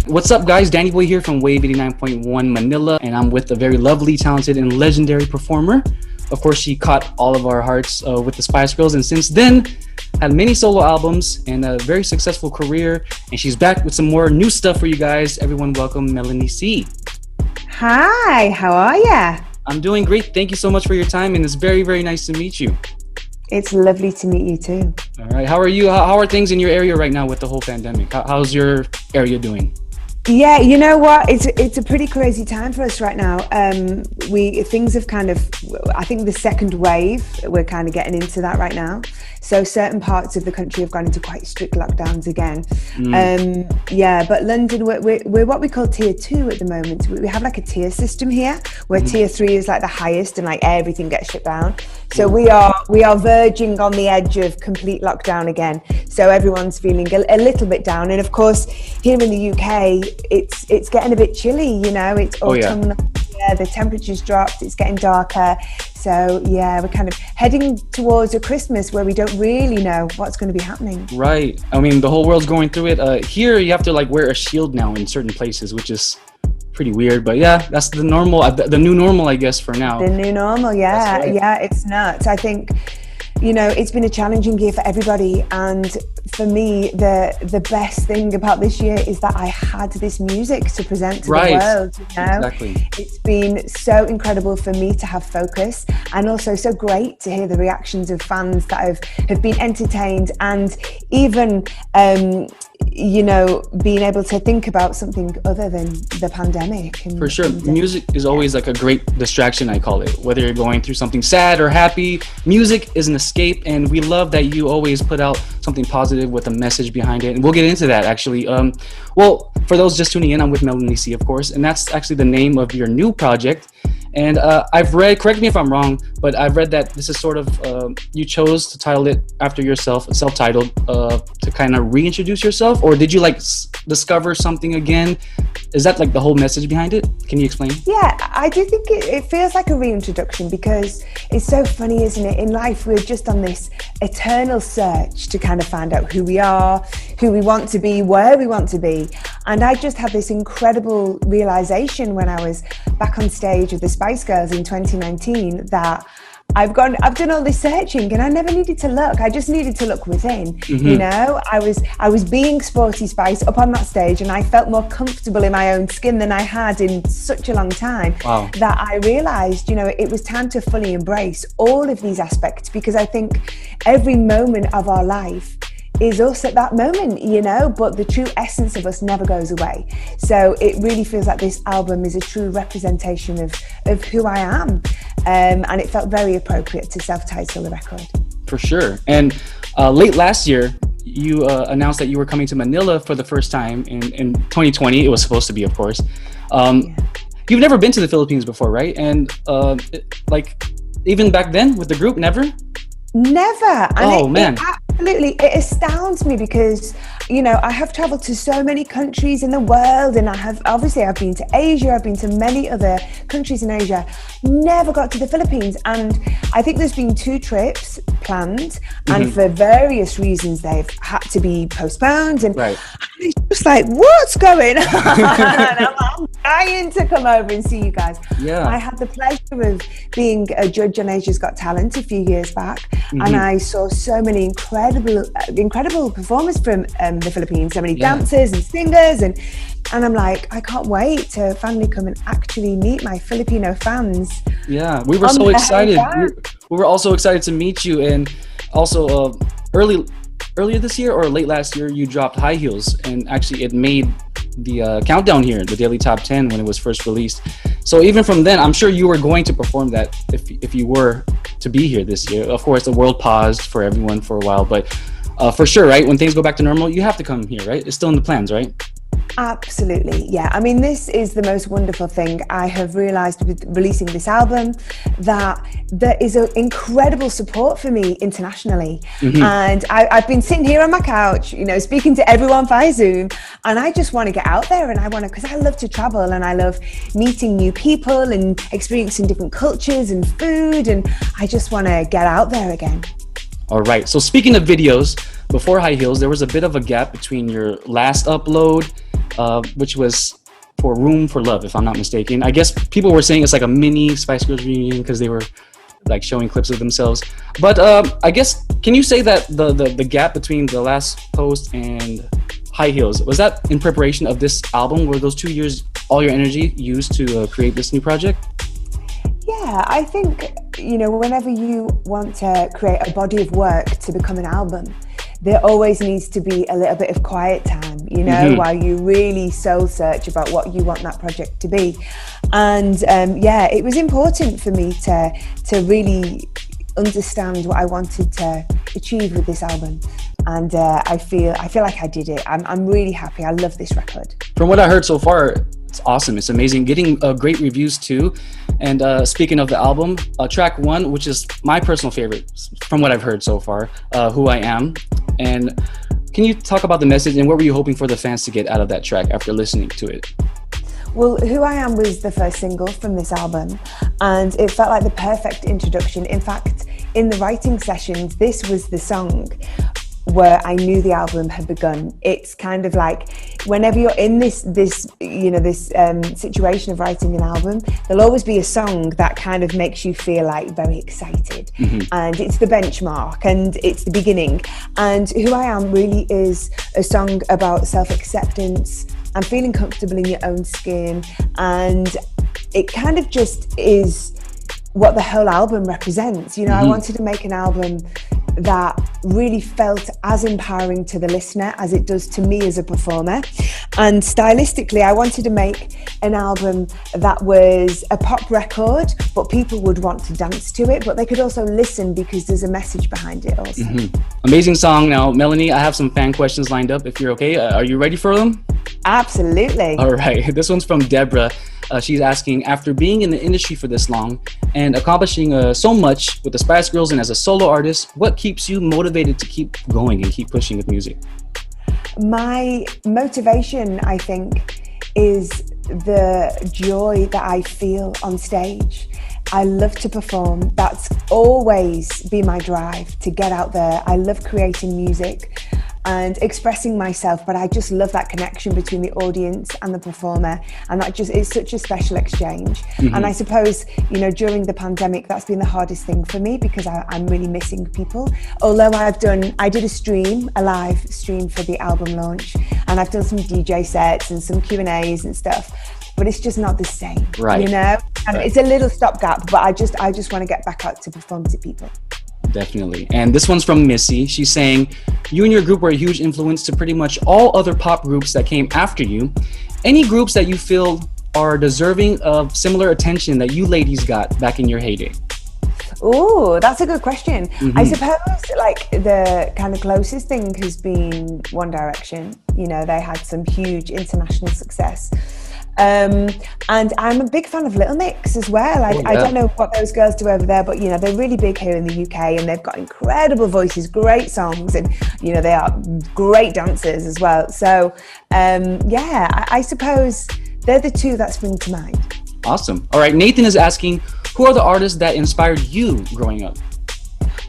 What's up, guys? Danny Boy here from Wave 89.1 Manila, and I'm with a very lovely, talented, and legendary performer. Of course, she caught all of our hearts with the Spice Girls, and since then, had many solo albums and a very successful career. And she's back with some more new stuff for you guys. Everyone, welcome Melanie C. Hi, how are ya? I'm doing great. Thank you so much for your time, and it's very, very nice to meet you. It's lovely to meet you too. All right. How are you? How are things in your area right now with the whole pandemic? How's your area doing? Yeah, you know what? It's a pretty crazy time for us right now. Things have kind of, I think the second wave, we're kind of getting into that right now. So certain parts of the country have gone into quite strict lockdowns again. Yeah, but London, we're what we call tier 2 at the moment. We have like a tier system here, where tier 3 is like the highest and like everything gets shut down. So we are verging on the edge of complete lockdown again. So everyone's feeling a little bit down. And of course, here in the UK, it's getting a bit chilly, you know, it's autumn. Yeah, the temperature's dropped, it's getting darker. So yeah, we're kind of heading towards a Christmas where we don't really know what's going to be happening. Right. I mean, the whole world's going through it. Here, you have to like wear a shield now in certain places, which is pretty weird. But yeah, that's the normal, the new normal, I guess, for now. The new normal, yeah. Right. Yeah, it's nuts. I think, you know, it's been a challenging year for everybody. And for me, the best thing about this year is that I had this music to present to the world. You know? Exactly. It's been so incredible for me to have focus, and also so great to hear the reactions of fans that have been entertained, and even you know, being able to think about something other than the pandemic. And, for sure. Music is always like a great distraction, I call it. Whether you're going through something sad or happy, music is an escape, and we love that you always put out something positive with a message behind it. And we'll get into that, actually. Well, for those just tuning in, I'm with Melanie C, of course, and that's actually the name of your new project. And I've read, correct me if I'm wrong, but I've read that this is sort of, you chose to title it after yourself, self-titled, to kind of reintroduce yourself, or did you like discover something again? Is that like the whole message behind it? Can you explain? Yeah, I do think it feels like a reintroduction, because it's so funny, isn't it? In life, we're just on this eternal search to kind of find out who we are, who we want to be, where we want to be. And I just had this incredible realization when I was back on stage with the Spice Girls in 2019 that I've done all this searching, and I never needed to look. I just needed to look within. You know, I was being Sporty Spice up on that stage, and I felt more comfortable in my own skin than I had in such a long time. Wow. That I realized, you know, it was time to fully embrace all of these aspects, because I think every moment of our life is us at that moment, you know, but the true essence of us never goes away. So it really feels like this album is a true representation of who I am. And it felt very appropriate to self-title the record. For sure. And late last year, you announced that you were coming to Manila for the first time in 2020. It was supposed to be, of course. You've never been to the Philippines before, right? And like, even back then with the group, never? Never. And man. Absolutely. It astounds me, because, you know, I have traveled to so many countries in the world, and I've been to Asia, I've been to many other countries in Asia, never got to the Philippines. And I think there's been 2 trips planned, and for various reasons they've had to be postponed. And it's just like, what's going on? I'm dying to come over and see you guys. Yeah. I had the pleasure of being a judge on Asia's Got Talent a few years back, and I saw so many incredible performers from the Philippines, so many dancers and singers, and I'm like, I can't wait to finally come and actually meet my Filipino fans. Yeah, we were so excited. We were also excited to meet you. And also earlier this year or late last year, you dropped High Heels, and actually it made the countdown here, the Daily Top 10, when it was first released. So even from then, I'm sure you were going to perform that if you were to be here this year. Of course, the world paused for everyone for a while, but for sure, right? When things go back to normal, you have to come here, right? It's still in the plans, right? Absolutely, yeah. I mean, this is the most wonderful thing I have realized with releasing this album, that there is an incredible support for me internationally. And I've been sitting here on my couch, you know, speaking to everyone via Zoom, and I just want to get out there, and I want to, because I love to travel, and I love meeting new people and experiencing different cultures and food, and I just want to get out there again. All right, so speaking of videos, before High Heels, there was a bit of a gap between your last upload which was for Room for Love, if I'm not mistaken. I guess people were saying it's like a mini Spice Girls reunion because they were like showing clips of themselves. But I guess, can you say that the gap between the last post and High Heels, was that in preparation of this album? Were those 2 years all your energy used to create this new project? Yeah, I think, whenever you want to create a body of work to become an album, there always needs to be a little bit of quiet time, while you really soul search about what you want that project to be. And it was important for me to really understand what I wanted to achieve with this album. And I feel like I did it. I'm really happy. I love this record. From what I heard so far, it's awesome. It's amazing. Getting great reviews too. And speaking of the album, track 1, which is my personal favorite from what I've heard so far, Who I Am. And can you talk about the message and what were you hoping for the fans to get out of that track after listening to it? Well, Who I Am was the first single from this album, and it felt like the perfect introduction. In fact, in the writing sessions, this was the song where I knew the album had begun. It's kind of like whenever you're in this situation of writing an album, there'll always be a song that kind of makes you feel like very excited. And it's the benchmark and it's the beginning. And Who I Am really is a song about self-acceptance and feeling comfortable in your own skin. And it kind of just is what the whole album represents. I wanted to make an album that really felt as empowering to the listener as it does to me as a performer. And stylistically, I wanted to make an album that was a pop record, but people would want to dance to it, but they could also listen because there's a message behind it also. Amazing song. Now, Melanie, I have some fan questions lined up if you're okay. Are you ready for them? Absolutely. All right. This one's from Deborah. She's asking, after being in the industry for this long and accomplishing so much with the Spice Girls and as a solo artist, what keeps you motivated to keep going and keep pushing with music? My motivation, I think, is the joy that I feel on stage. I love to perform. That's always been my drive, to get out there. I love creating music and expressing myself, but I just love that connection between the audience and the performer, and it's such a special exchange. And I suppose, during the pandemic, that's been the hardest thing for me because I'm really missing people. Although I did a live stream for the album launch, and I've done some DJ sets and some Q&As and stuff, but it's just not the same, right? And it's a little stopgap, but I just want to get back out to perform to people. Definitely. And this one's from Missy. She's saying, you and your group were a huge influence to pretty much all other pop groups that came after you. Any groups that you feel are deserving of similar attention that you ladies got back in your heyday? Oh, that's a good question. I suppose like the kind of closest thing has been One Direction. They had some huge international success. And I'm a big fan of Little Mix as well. I don't know what those girls do over there, but they're really big here in the UK, and they've got incredible voices, great songs, and they are great dancers as well. So I suppose they're the two that spring to mind. Awesome. All right, Nathan is asking, who are the artists that inspired you growing up?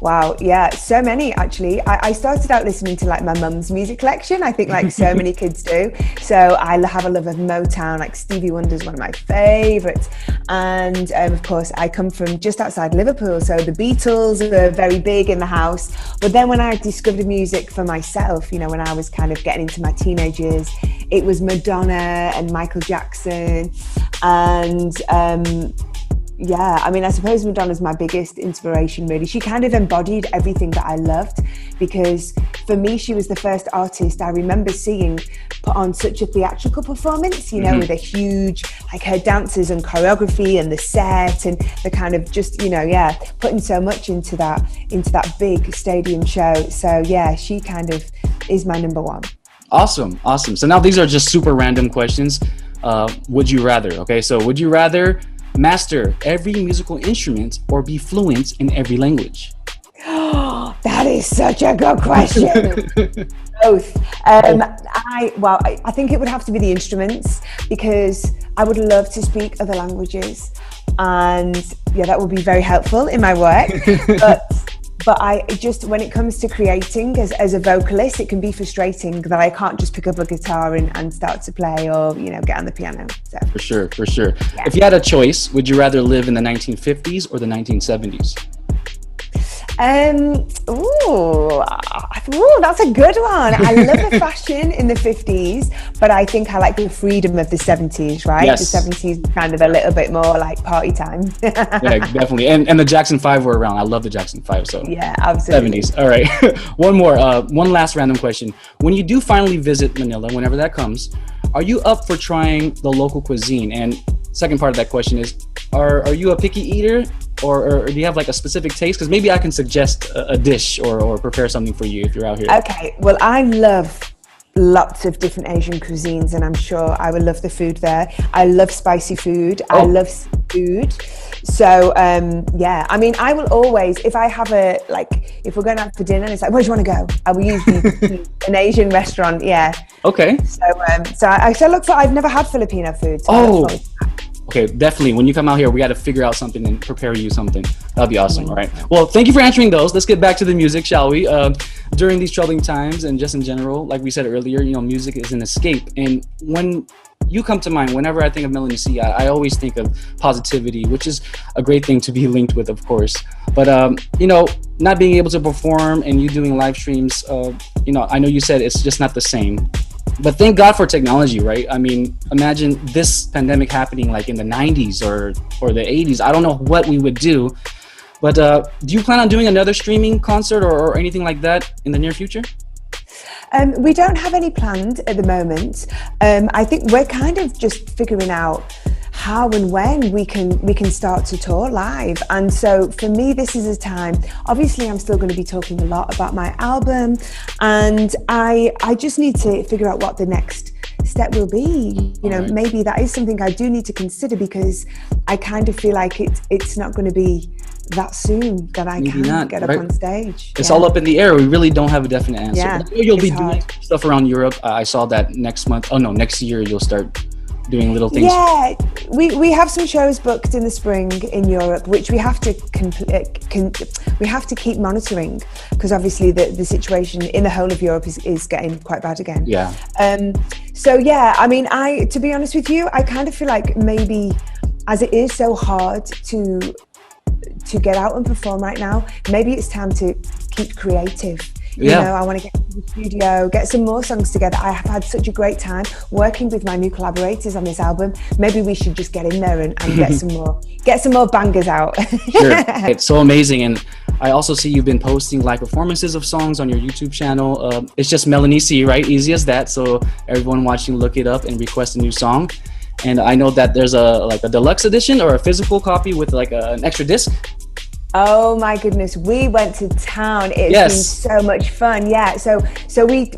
Wow, yeah, so many actually. I started out listening to like my mum's music collection, I think like so many kids do. So I have a love of Motown, like Stevie Wonder's one of my favourites. And of course I come from just outside Liverpool, so the Beatles are very big in the house. But then when I discovered music for myself, when I was kind of getting into my teenage years, it was Madonna and Michael Jackson. And I suppose Madonna's my biggest inspiration, really. She kind of embodied everything that I loved, because for me, she was the first artist I remember seeing put on such a theatrical performance, with a huge, like her dancers and choreography and the set and the kind of just, putting so much into that big stadium show. So yeah, she kind of is my number one. Awesome. So now these are just super random questions. Would you rather? Okay, so would you rather master every musical instrument or be fluent in every language? That is such a good question. Both. I think it would have to be the instruments, because I would love to speak other languages, and that would be very helpful in my work. But but I just, when it comes to creating as a vocalist, it can be frustrating that I can't just pick up a guitar and start to play, or, you know, get on the piano. So. For sure, for sure. Yeah. If you had a choice, would you rather live in the 1950s or the 1970s? That's a good one. I love the fashion in the 50s, but I think I like the freedom of the 70s, right? Yes. The 70s is kind of a little bit more like party time. Yeah, definitely. And the Jackson 5 were around. I love the Jackson 5. So yeah, absolutely. 70s. All right. One last random question. When you do finally visit Manila, whenever that comes, are you up for trying the local cuisine? And second part of that question is, are you a picky eater, or do you have like a specific taste? Because maybe I can suggest a dish or prepare something for you if you're out here. Okay, well, I love lots of different Asian cuisines, and I'm sure I would love the food there. I love spicy food. I love food. So yeah, I mean, I will always, if I have if we're going out for dinner and it's like, where do you want to go? I will usually eat an Asian restaurant. Yeah. Okay. So I look for, I've never had Filipino food. So okay, definitely. When you come out here, we got to figure out something and prepare you something. That'll be awesome. All right. Well, thank you for answering those. Let's get back to the music, shall we? During these troubling times and just in general, like we said earlier, you know, music is an escape. And when you come to mind, whenever I think of Melanie C, I always think of positivity, which is a great thing to be linked with, of course. But, you know, not being able to perform and you doing live streams, you know, I know you said it's just not the same. But thank God for technology, right? I mean, imagine this pandemic happening like in the 90s or the 80s. I don't know what we would do. But do you plan on doing another streaming concert or anything like that in the near future? We don't have any planned at the moment. I think we're kind of just figuring out how and when we can start to tour live. And so for me, this is a time, obviously I'm still going to be talking a lot about my album, and I just need to figure out what the next step will be. You know, maybe that is something I do need to consider, because I kind of feel like it's not going to be that soon that I can get up on stage. It's all up in the air. We really don't have a definite answer. Yeah, but you'll be doing stuff around Europe. I saw that next year you'll start doing little things. Yeah, we have some shows booked in the spring in Europe, which we have to keep monitoring, because obviously the situation in the whole of Europe is getting quite bad again. Yeah. So yeah, I mean, to be honest with you, I kind of feel like maybe, as it is so hard to get out and perform right now, maybe it's time to keep creative. You know, I want to get to the studio, get some more songs together. I have had such a great time working with my new collaborators on this album. Maybe we should just get in there and get some more bangers out. Sure. It's so amazing. And I also see you've been posting live performances of songs on your YouTube channel. It's just Melanie C, right? Easy as that. So everyone watching, look it up and request a new song. And I know that there's a deluxe edition or a physical copy with like an extra disc. Oh my goodness, we went to town. It's been so much fun. Yeah, so we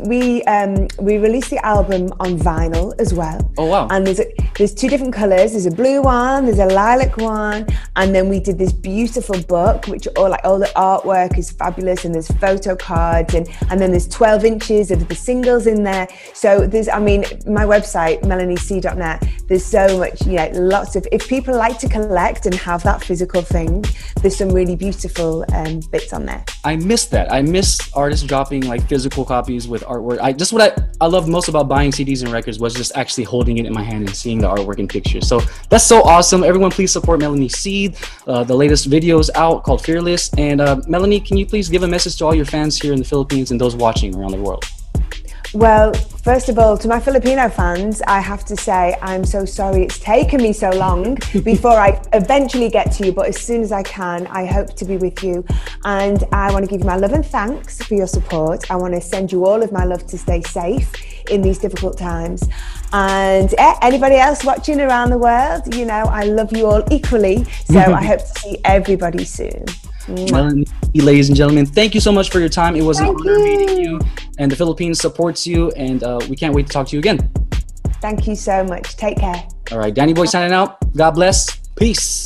released the album on vinyl as well. Oh wow. And there's two different colors. There's a blue one, there's a lilac one, and then we did this beautiful book, which all the artwork is fabulous, and there's photo cards, and then there's 12 inches of the singles in there. So my website, melaniec.net, there's so much, lots of, if people like to collect and have that physical thing, there's some really beautiful bits on there. I miss that. I miss artists dropping like physical copies with artwork. What I love most about buying CDs and records was just actually holding it in my hand and seeing the artwork and pictures. So that's so awesome. Everyone, please support Melanie C. The latest video is out called Fearless. And Melanie, can you please give a message to all your fans here in the Philippines and those watching around the world? Well, first of all, to my Filipino fans, I have to say I'm so sorry it's taken me so long before I eventually get to you, but as soon as I can, I hope to be with you. And I want to give you my love and thanks for your support. I want to send you all of my love to stay safe in these difficult times. And anybody else watching around the world, I love you all equally. So I hope to see everybody soon. Melanie, ladies and gentlemen, thank you so much for your time. It was an honor meeting you, and the Philippines supports you, and we can't wait to talk to you again. Thank you so much. Take care. All right, Danny Boy signing out. God bless. Peace.